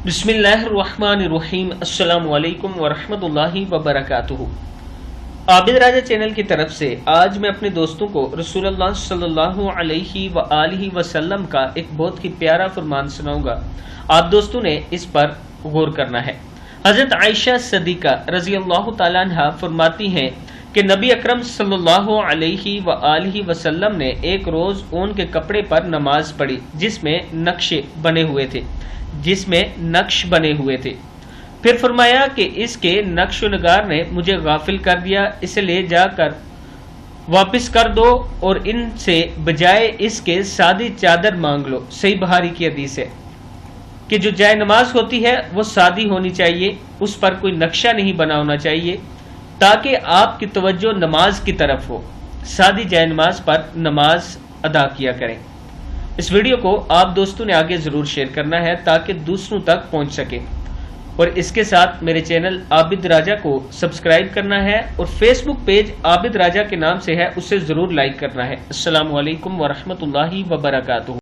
बिस्मिल्लाहिर्रहमानिर्रहीम। अस्सलाम वालेकुम वरहमतुल्लाहि वबरकातुहू। आबिद राजा चैनल की तरफ से आज मैं अपने दोस्तों को रसूलुल्लाह सल्लल्लाहु अलैहि वसल्लम का एक बहुत ही प्यारा फरमान सुनाऊंगा। आप दोस्तों ने इस पर गौर करना है। हजरत आयशा सदीका रजी अल्लाह तआला अन्हा फरमाती हैं कि नबी अकरम सल्लल्लाहु अलैहि वसल्लम ने एक रोज ऊन के कपड़े पर नमाज पढ़ी जिसमें नक्श बने हुए थे। फिर फरमाया कि इसके नक्श नगार ने मुझे गाफिल कर दिया, इसे ले जाकर वापस कर दो और इनसे बजाय इसके सादी चादर मांग लो। सही बुखारी की हदीस है कि जो जाए नमाज होती है वो सादी होनी चाहिए, उस पर कोई नक्शा नहीं बना होना चाहिए ताकि आपकी तवज्जो नमाज की तरफ हो। सादी जाए नमाज पर नमाज अदा किया करें। इस वीडियो को आप दोस्तों ने आगे जरूर शेयर करना है ताकि दूसरों तक पहुंच सके, और इसके साथ मेरे चैनल आबिद राजा को सब्सक्राइब करना है और फेसबुक पेज आबिद राजा के नाम से है, उसे जरूर लाइक करना है। अस्सलामु अलैकुम वरहमतुल्लाहि वबरकातुहू।